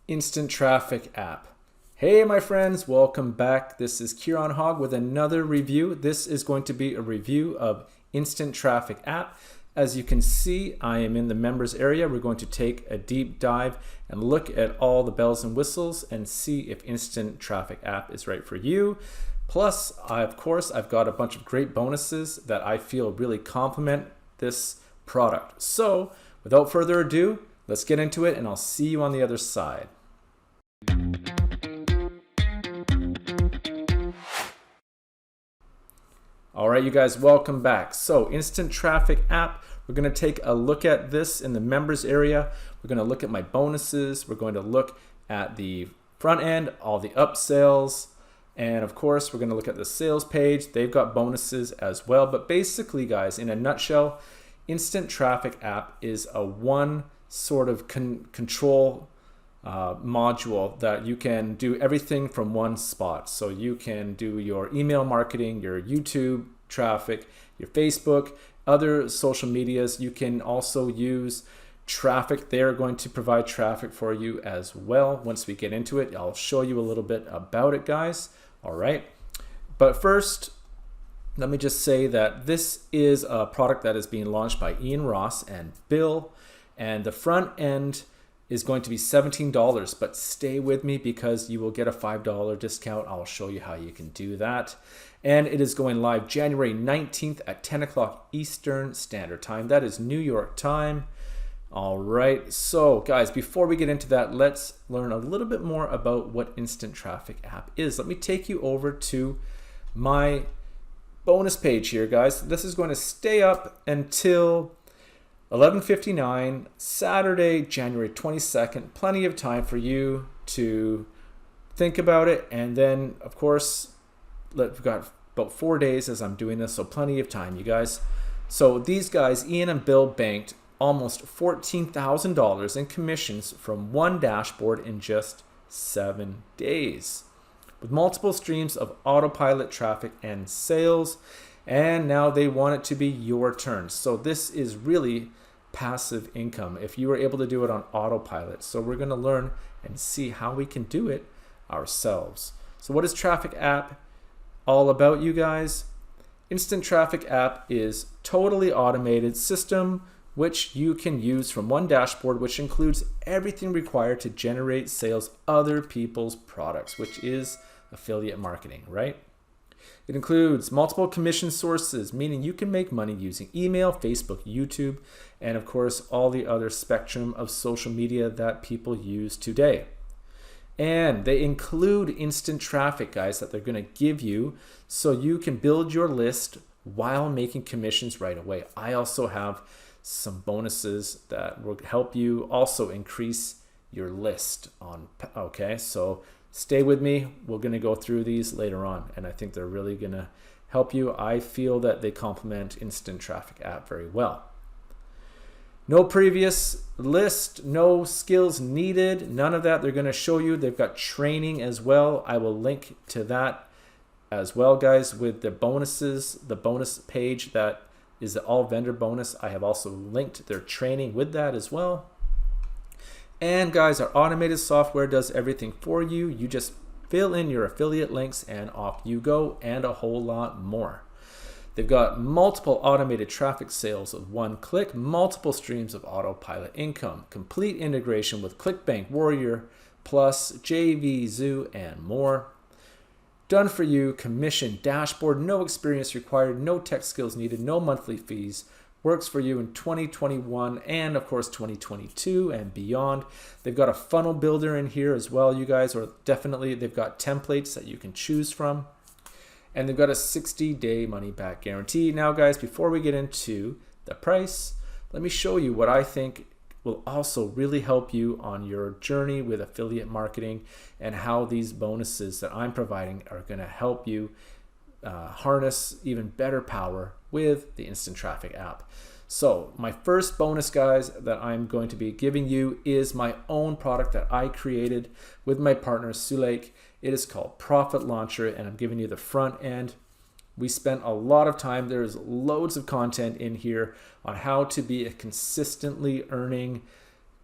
Instant Traffic app. Hey my friends, welcome back. This is Kieran Hogg with another review. This is going to be a review of Instant Traffic app. As you can see, I am in the members area. We're going to take a deep dive and look at all the bells and whistles and see if Instant Traffic app is right for you. Plus, of course, I've got a bunch of great bonuses that I feel really complement this product. So without further ado, let's get into it and I'll see you on the other side. All right, you guys, welcome back. So Instant Traffic app, we're going to take a look at this in the members area. We're going to look at my bonuses. We're going to look at the front end, all the upsells, and of course, we're going to look at the sales page. They've got bonuses as well. But basically, guys, in a nutshell, Instant Traffic app is a one sort of control module that you can do everything from one spot. So you can do your email marketing, your YouTube traffic, your Facebook, other social medias. You can also use traffic. They're going to provide traffic for you as well. Once we get into it, I'll show you a little bit about it, guys. All right. But first, let me just say that this is a product that is being launched by Ian Ross and Bill, and the front end is going to be $17, but stay with me because you will get a $5 discount. I'll show you how you can do that. And it is going live January 19th at 10 o'clock Eastern Standard Time. That is New York time. All right, so guys, before we get into that, let's learn a little bit more about what Instant Traffic app is. Let me take you over to my bonus page here, guys. This is going to stay up until 11:59 Saturday, January 22nd. Plenty of time for you to think about it. And then, of course, we've got about 4 days as I'm doing this, so plenty of time, you guys. So these guys, Ian and Bill, banked almost $14,000 in commissions from one dashboard in just 7 days, with multiple streams of autopilot traffic and sales. And now they want it to be your turn. So this is really passive income if you were able to do it on autopilot. So we're going to learn and see how we can do it ourselves. So what is Traffic app all about, you guys? Instant Traffic app is totally automated system which you can use from one dashboard, which includes everything required to generate sales other people's products, which is affiliate marketing, right? It includes multiple commission sources, meaning you can make money using email, Facebook, YouTube, and of course, all the other spectrum of social media that people use today. And they include instant traffic, guys, that they're going to give you so you can build your list while making commissions right away. I also have some bonuses that will help you also increase your list on, okay? So stay with me. We're going to go through these later on, and I think they're really going to help you. I feel that they complement Instant Traffic app very well. No previous list, no skills needed, none of that. They're going to show you. They've got training as well. I will link to that as well, guys, with the bonuses, the bonus page that is the all vendor bonus. I have also linked their training with that as well. And guys, our automated software does everything for you. You just fill in your affiliate links and off you go, and a whole lot more. They've got multiple automated traffic sales with one click, multiple streams of autopilot income, complete integration with ClickBank, Warrior Plus, JV, Zoo, and more. Done for you, commission dashboard, no experience required, no tech skills needed, no monthly fees. Works for you in 2021 and of course 2022 and beyond. They've got a funnel builder in here as well, you guys, or definitely they've got templates that you can choose from. And they've got a 60-day money back guarantee. Now, guys, before we get into the price, let me show you what I think will also really help you on your journey with affiliate marketing and how these bonuses that I'm providing are going to help you harness even better power with the Instant Traffic app. So my first bonus, guys, that I'm going to be giving you is my own product that I created with my partner Sulek. It is called Profit Launcher, and I'm giving you the front end. We spent a lot of time. There's loads of content in here on how to be a consistently earning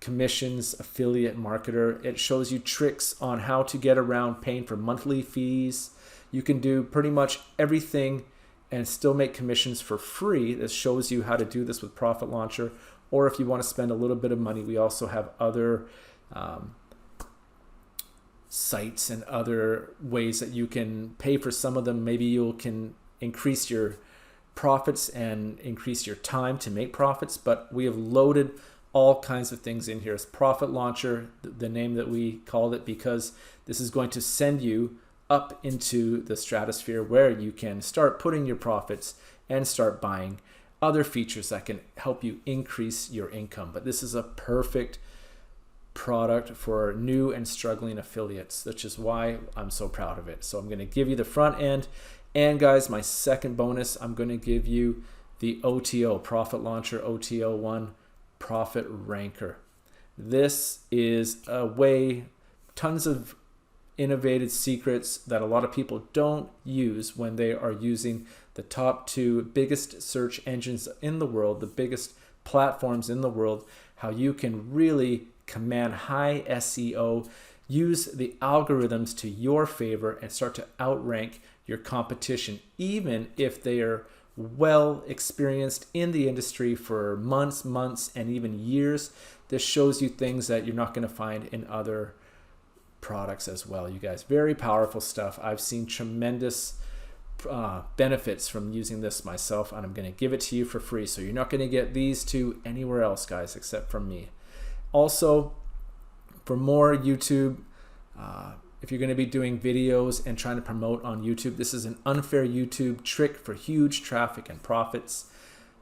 commissions affiliate marketer. It shows you tricks on how to get around paying for monthly fees. You can do pretty much everything and still make commissions for free. This shows you how to do this with Profit Launcher. Or if you want to spend a little bit of money, we also have other sites and other ways that you can pay for some of them. Maybe you can increase your profits and increase your time to make profits, but we have loaded all kinds of things in here. It's Profit Launcher, the name that we called it, because this is going to send you up into the stratosphere where you can start putting your profits and start buying other features that can help you increase your income. But this is a perfect product for new and struggling affiliates, which is why I'm so proud of it. So I'm going to give you the front end, and guys, my second bonus, I'm going to give you the OTO, Profit Launcher OTO 1 Profit Ranker. This is a way, tons of innovative secrets that a lot of people don't use when they are using the top 2 biggest search engines in the world, the biggest platforms in the world, how you can really command high SEO, use the algorithms to your favor, and start to outrank your competition, even if they are well experienced in the industry for months, and even years. This shows you things that you're not going to find in other products as well, you guys. Very powerful stuff. I've seen tremendous benefits from using this myself, and I'm going to give it to you for free. So you're not going to get these 2 anywhere else, guys, except from me. Also, for more YouTube, if you're going to be doing videos and trying to promote on YouTube, this is an unfair YouTube trick for huge traffic and profits.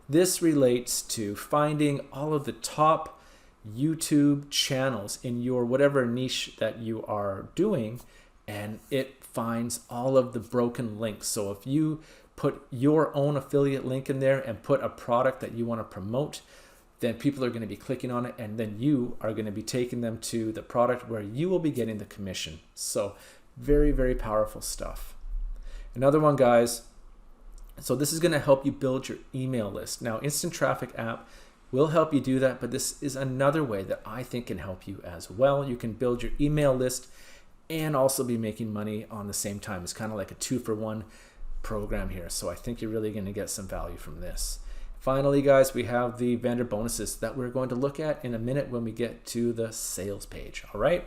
This relates to finding all of the top YouTube channels in your whatever niche that you are doing, and it finds all of the broken links. So if you put your own affiliate link in there and put a product that you want to promote, then people are going to be clicking on it, and then you are going to be taking them to the product where you will be getting the commission. So very, very powerful stuff. Another one, guys, so this is going to help you build your email list. Now, Instant Traffic app will help you do that, but this is another way that I think can help you as well. You can build your email list and also be making money on the same time. It's kind of like a 2-for-1 program here. So I think you're really going to get some value from this. Finally, guys, we have the vendor bonuses that we're going to look at in a minute when we get to the sales page. All right.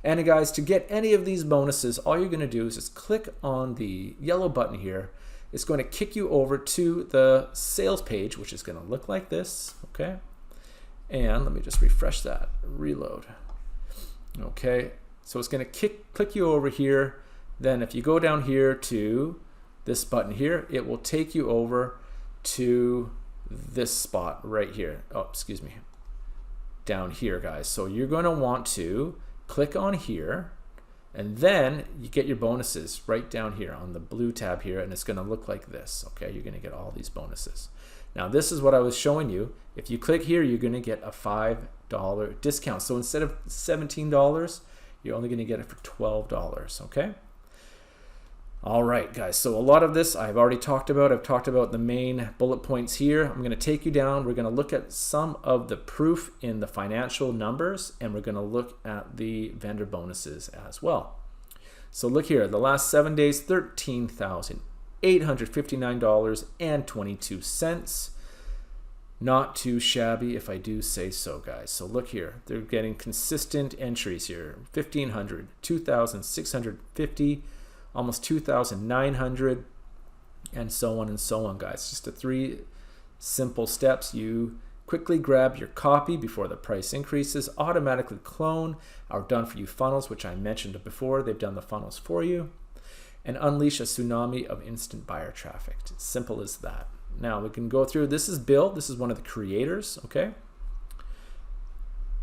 And guys, to get any of these bonuses, all you're going to do is just click on the yellow button here. It's going to kick you over to the sales page, which is going to look like this. Okay. And let me just refresh that, reload. Okay. So it's going to click you over here. Then if you go down here to this button here, it will take you over to this spot right here. Oh, excuse me. Down here, guys. So you're going to want to click on here, and then you get your bonuses right down here on the blue tab here, and it's going to look like this. Okay, you're going to get all these bonuses. Now, this is what I was showing you. If you click here, you're going to get a $5 discount. So instead of $17, you're only going to get it for $12. Okay. All right, guys, so a lot of this I've already talked about. I've talked about the main bullet points here. I'm going to take you down. We're going to look at some of the proof in the financial numbers, and we're going to look at the vendor bonuses as well. So look here, the last 7 days, $13,859.22. Not too shabby, if I do say so, guys. So look here, they're getting consistent entries here. 1,500, 2,650, almost 2,900, and so on, guys. Just the 3 simple steps. You quickly grab your copy before the price increases, automatically clone our done for you funnels, which I mentioned before. They've done the funnels for you, and unleash a tsunami of instant buyer traffic. It's simple as that. Now we can go through. This is Bill. This is one of the creators. Okay.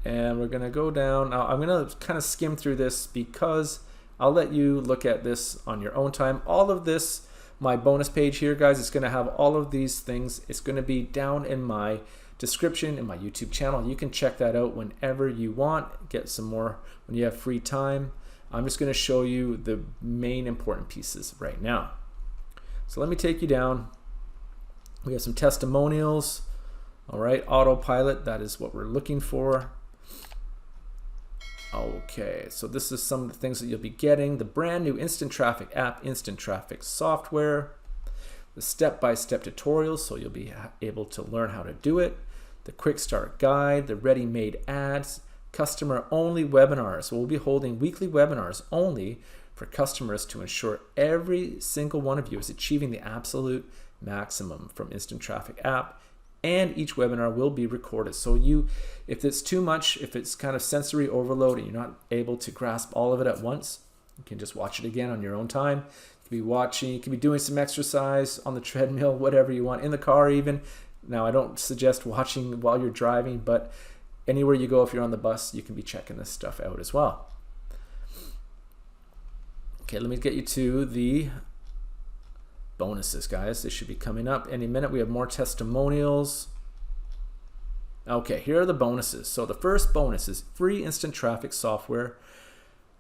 And we're going to go down. Now I'm going to kind of skim through this because I'll let you look at this on your own time. All of this, my bonus page here, guys, it's going to have all of these things. It's going to be down in my description in my YouTube channel. You can check that out whenever you want. Get some more when you have free time. I'm just going to show you the main important pieces right now. So let me take you down. We have some testimonials. All right, autopilot, that is what we're looking for. Okay, so this is some of the things that you'll be getting. The brand new Instant Traffic app, Instant Traffic software, the step-by-step tutorials, so you'll be able to learn how to do it, the quick start guide, the ready-made ads, customer-only webinars. So we'll be holding weekly webinars only for customers to ensure every single one of you is achieving the absolute maximum from Instant Traffic app. And each webinar will be recorded. So if it's too much, if it's kind of sensory overload and you're not able to grasp all of it at once, you can just watch it again on your own time. You can be watching, you can be doing some exercise on the treadmill, whatever you want, in the car even. Now, I don't suggest watching while you're driving, but anywhere you go, if you're on the bus, you can be checking this stuff out as well. Okay, let me get you to the bonuses, guys. This should be coming up any minute. We have more testimonials. Okay, here are the bonuses. So the first bonus is free instant traffic software.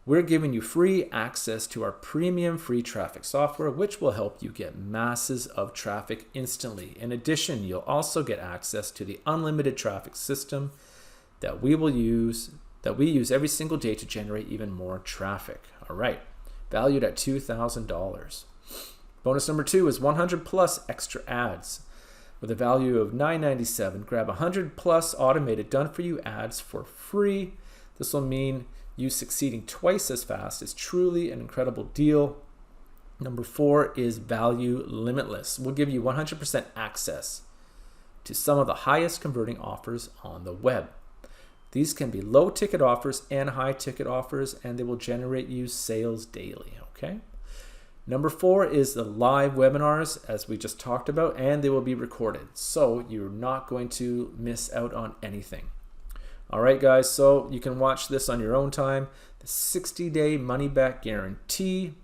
We're giving you free access to our premium free traffic software, which will help you get masses of traffic instantly. In addition, you'll also get access to the unlimited traffic system that we use every single day to generate even more traffic. All right, valued at $2,000. Bonus number 2 is 100 plus extra ads with a value of $9.97. Grab 100 plus automated done for you ads for free. This will mean you succeeding twice as fast. It's truly an incredible deal. Number 4 is value limitless. We'll give you 100% access to some of the highest converting offers on the web. These can be low ticket offers and high ticket offers, and they will generate you sales daily, okay? Number 4 is the live webinars, as we just talked about, and they will be recorded. So you're not going to miss out on anything. All right, guys, so you can watch this on your own time. The 60-day money-back guarantee.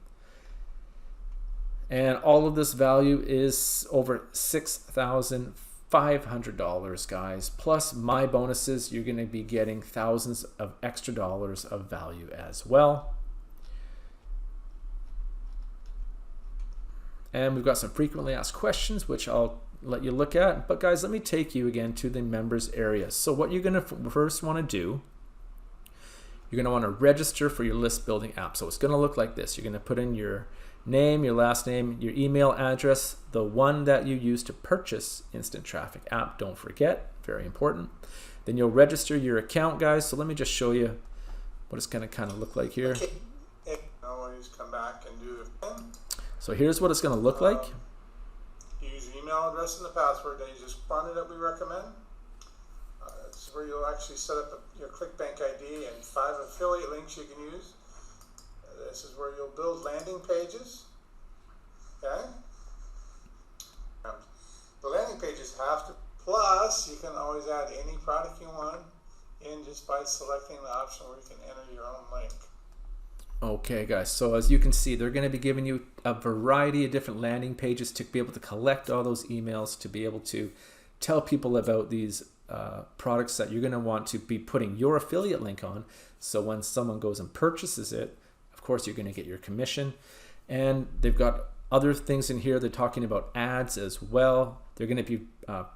And all of this value is over $6,500, guys. Plus my bonuses, you're going to be getting thousands of extra dollars of value as well. And we've got some frequently asked questions, which I'll let you look at. But guys, let me take you again to the members area. So what you're going to first want to do, you're going to want to register for your list building app. So it's going to look like this. You're going to put in your name, your last name, your email address, the one that you use to purchase Instant Traffic app. Don't forget, very important. Then you'll register your account, guys. So let me just show you what it's going to kind of look like here. Always come back and do the thing. So here's what it's going to look like. Use the email address and the password that you just funded that we recommend. This is where you'll actually set up your ClickBank ID and 5 affiliate links you can use. This is where you'll build landing pages. Okay? The landing pages have to, plus you can always add any product you want in just by selecting the option where you can enter your own link. Okay, guys, so as you can see, they're going to be giving you a variety of different landing pages to be able to collect all those emails, to be able to tell people about these products that you're going to want to be putting your affiliate link on. So when someone goes and purchases it, of course, you're going to get your commission. And they've got other things in here. They're talking about ads as well. They're going to be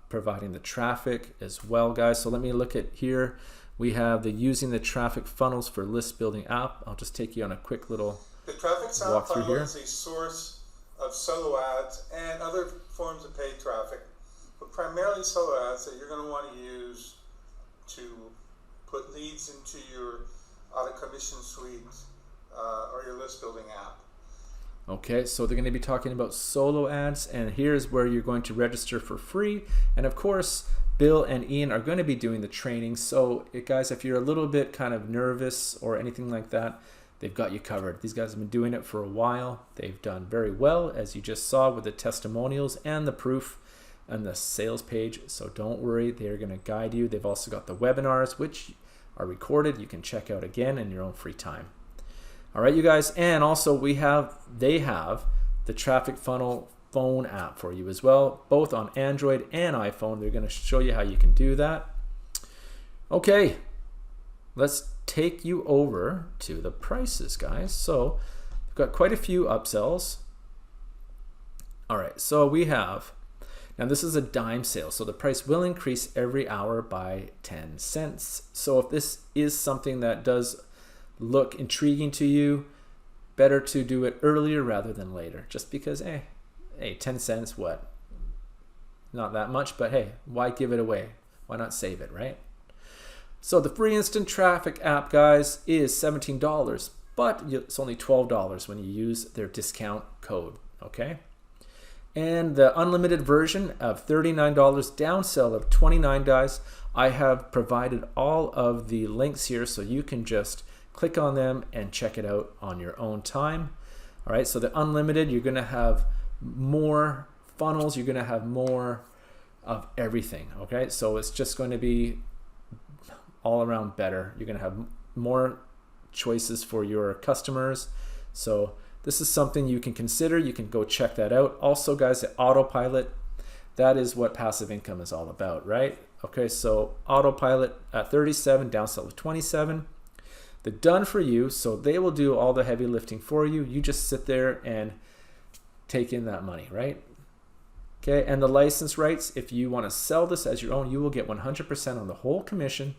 providing the traffic as well, guys. So let me look at here. We have the using the traffic funnels for list building app. I'll just take you on a quick little The traffic walk through funnel here. is a source of solo ads and other forms of paid traffic, but primarily solo ads that you're going to want to use to put leads into your auto commission suite or your list building app. Okay, so they're going to be talking about solo ads, and here's where you're going to register for free. And of course, Bill and Ian are going to be doing the training. So guys, if you're a little bit kind of nervous or anything like that, they've got you covered. These guys have been doing it for a while. They've done very well, as you just saw with the testimonials and the proof and the sales page. So don't worry, they're going to guide you. They've also got the webinars, which are recorded. You can check out again in your own free time. All right, you guys, and also they have the traffic funnel phone app for you as well, both on Android and iPhone. They're going to show you how you can do that. Okay, let's take you over to the prices, guys. So we've got quite a few upsells. All right, so we have, now this is a dime sale, so the price will increase every hour by 10 cents. So if this is something that does look intriguing to you, better to do it earlier rather than later. Just because, hey, 10 cents, what? Not that much, but hey, why give it away? Why not save it, right? So the free instant traffic app, guys, is $17, but it's only $12 when you use their discount code, okay? And the unlimited version of $39, downsell of $29, guys, I have provided all of the links here so you can just click on them and check it out on your own time. All right, so the unlimited, you're gonna have more funnels, you're gonna have more of everything, okay? So it's just going to be all around better. You're gonna have more choices for your customers. So this is something you can consider. You can go check that out. Also, guys, the autopilot, that is what passive income is all about, right? Okay, so autopilot at 37, downsell of 27. The done for you, so they will do all the heavy lifting for you. You just sit there and take in that money, right? Okay, and the license rights, if you want to sell this as your own, you will get 100% on the whole commission,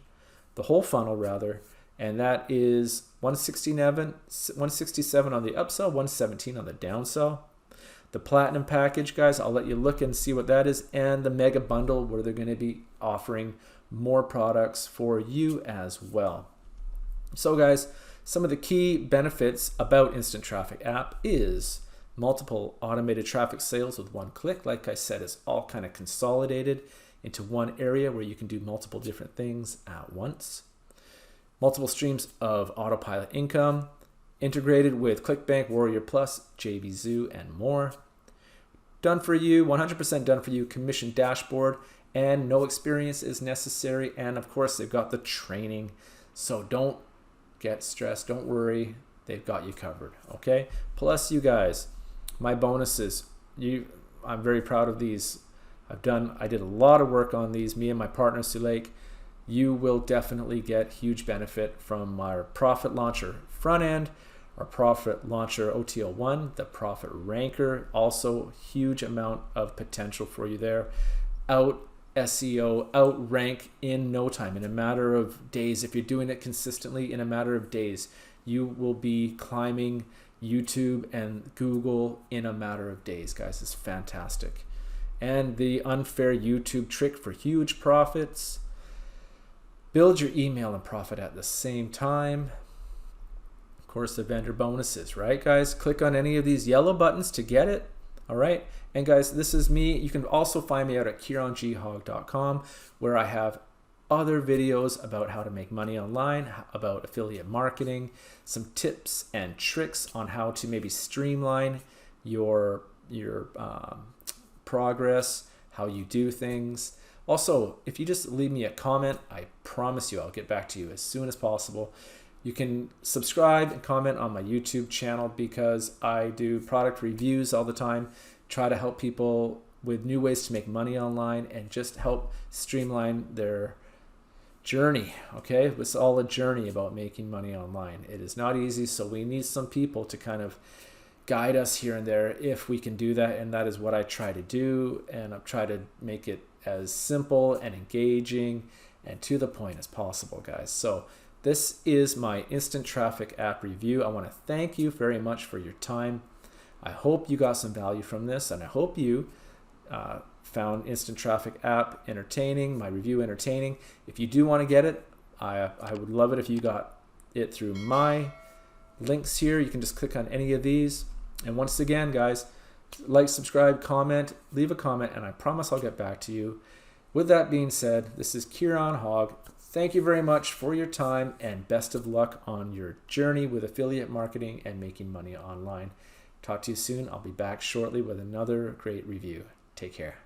the whole funnel rather, and that is 167 on the upsell, 117 on the downsell. The platinum package, guys, I'll let you look and see what that is, and the mega bundle where they're going to be offering more products for you as well. So guys, some of the key benefits about Instant Traffic app is multiple automated traffic sales with one click. Like I said, it's all kind of consolidated into one area where you can do multiple different things at once. Multiple streams of autopilot income, integrated with ClickBank, Warrior Plus, JVZoo, and more. Done for you, 100% done for you, commission dashboard, and no experience is necessary. And of course, they've got the training. So don't get stressed, don't worry, they've got you covered, okay? Plus, you guys, my bonuses, I'm very proud of these. I did a lot of work on these, me and my partner, Sulek. You will definitely get huge benefit from our Profit Launcher front end, our Profit Launcher OTL1, the Profit Ranker, also huge amount of potential for you there. Out SEO, outrank in no time, in a matter of days. If you're doing it consistently, in a matter of days, you will be climbing YouTube and Google in a matter of days, guys. It's fantastic. And the unfair YouTube trick for huge profits. Build your email and profit at the same time. Of course, the vendor bonuses, right, guys? Click on any of these yellow buttons to get it. All right. And guys, this is me. You can also find me out at KieranGHogg.com, where I have other videos about how to make money online, about affiliate marketing, some tips and tricks on how to maybe streamline your progress, how you do things. Also, if you just leave me a comment, I promise you I'll get back to you as soon as possible. You can subscribe and comment on my YouTube channel because I do product reviews all the time, try to help people with new ways to make money online and just help streamline their journey, okay? It's all a journey about making money online. It is not easy, so we need some people to kind of guide us here and there if we can do that, and that is what I try to do, and I try to make it as simple and engaging and to the point as possible, guys. So this is my Instant Traffic app review. I want to thank you very much for your time. I hope you got some value from this, and I hope you found Instant Traffic app entertaining, my review entertaining. If you do want to get it, I would love it if you got it through my links here. You can just click on any of these. And once again, guys, like, subscribe, comment, leave a comment, and I promise I'll get back to you. With that being said, this is Kieran Hogg. Thank you very much for your time, and best of luck on your journey with affiliate marketing and making money online. Talk to you soon. I'll be back shortly with another great review. Take care.